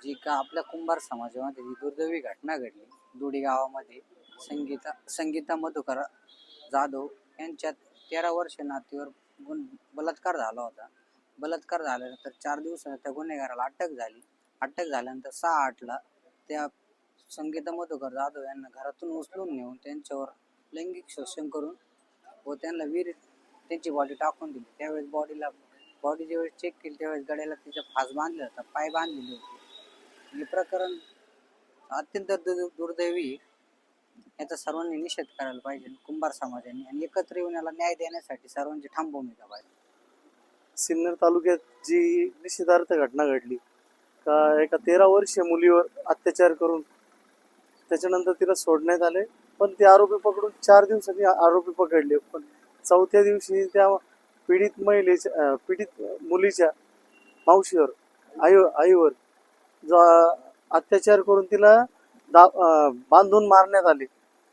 जी का आपल्या कुंभार समाजामध्ये जी दुर्दैवी घटना घडली दोडी गावामध्ये संगीता मधुकर जाधव यांच्या 13 वर्ष नातीवर बलात्कार झाला होता. बलात्कार झाल्यानंतर 4 दिवसांनी त्या गुन्हेगाराला अटक झाली. अटक झाल्यानंतर 6/8ला त्या संगीता मधुकर जाधव यांना घरातून उचलून नेऊन त्यांच्यावर लैंगिक शोषण करून व त्यांना विहिरीत त्यांची बॉडी टाकून दिली. त्यावेळेस बॉडी ज्यावेळेस चेक केली त्यावेळेस गळ्याला तिचा फास बांधला होता, पाय बांधलेले होते. हे प्रकरण अत्यंत दुर्दैवी. याचा सर्वांनी निषेध करायला पाहिजे कुंभार समाजाने, आणि एकत्र येऊन याला न्याय देण्यासाठी सर्वांची ठाम भूमिका पाहिजे. सिन्नर तालुक्यात जी निषेधार्थ घटना घडली का एका 13 वर्षीय मुलीवर अत्याचार करून त्याच्यानंतर तिला सोडण्यात आले, पण ते आरोपी पकडून 4 दिवसांनी आरोपी पकडले. पण 4थ्या दिवशी त्या पीडित मुलीच्या मावशीवर आईवर जो अत्याचार करून तिला बांधून मारण्यात आले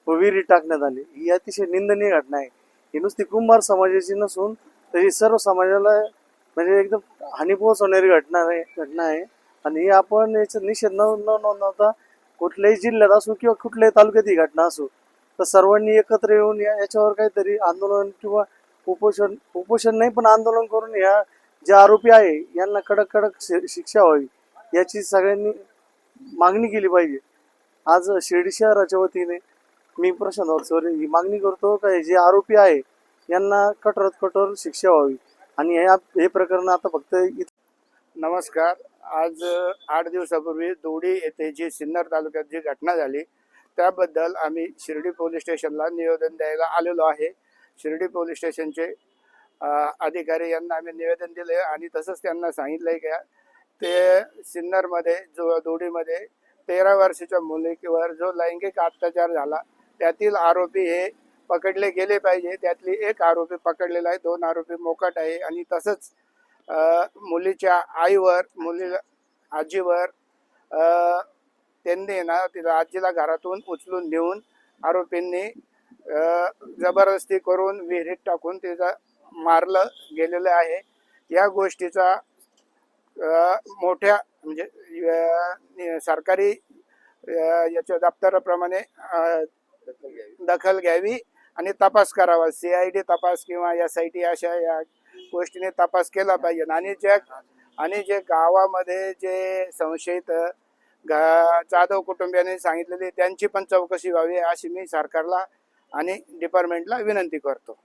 व विहिरीत टाकण्यात आले. ही अतिशय निंदनीय घटना आहे. ही नुसती कुंभार समाजाची नसून तरी सर्व समाजाला म्हणजे एकदम हानी पोहोचवणारी घटना आहे. आणि आपण याचा निषेध न नोंदवता कुठल्याही जिल्ह्यात असो किंवा कुठल्याही तालुक्यात ही घटना असो तर सर्वांनी एकत्र येऊन याच्यावर काहीतरी आंदोलन किंवा उपोषण नाही पण आंदोलन करून या जे आरोपी आहे यांना कडक शिक्षा व्हावी याची सगळ्यांनी मागणी केली पाहिजे. आज शिर्डी शहराच्या वतीने मी प्रशांत वागचौरे ही मागणी करतो का जे आरोपी आहे यांना कठोरात कठोर शिक्षा व्हावी. आणि हे प्रकरण आता फक्त नमस्कार. आज 8 दिवसापूर्वी दोडी येथे जी सिन्नर तालुक्यात जी घटना झाली त्याबद्दल आम्ही शिर्डी पोलीस स्टेशनला निवेदन द्यायला आलेलो आहे. शिर्डी पोलीस स्टेशनचे अधिकारी यांना आम्ही निवेदन दिले आणि तसंच त्यांना सांगितलंय की ते सिन्नरमध्ये जो दोडीमध्ये 13 वर्षाच्या मुलीवर जो लैंगिक अत्याचार झाला त्यातील आरोपी हे पकडले गेले पाहिजे. त्यातली एक आरोपी पकडलेला आहे, 2 आरोपी मोकाट आहे. आणि तसंच मुलीच्या आईवर आजीवर त्यांनी ना तिला आजीला घरातून उचलून नेऊन आरोपींनी जबरदस्ती करून विहिरीत टाकून तिचं मारलं गेलेलं आहे. या गोष्टीचा मोठ्या म्हणजे सरकारी याच्या दप्तराप्रमाणे दखल घ्यावी आणि तपास करावा. CID तपास किंवा SIT अशा या गोष्टीने तपास केला पाहिजे. आणि जे गावामध्ये जे संशयित जाधव कुटुंबियांनी सांगितलेले त्यांची पण चौकशी व्हावी अशी मी सरकारला आणि डिपार्टमेंटला विनंती करतो.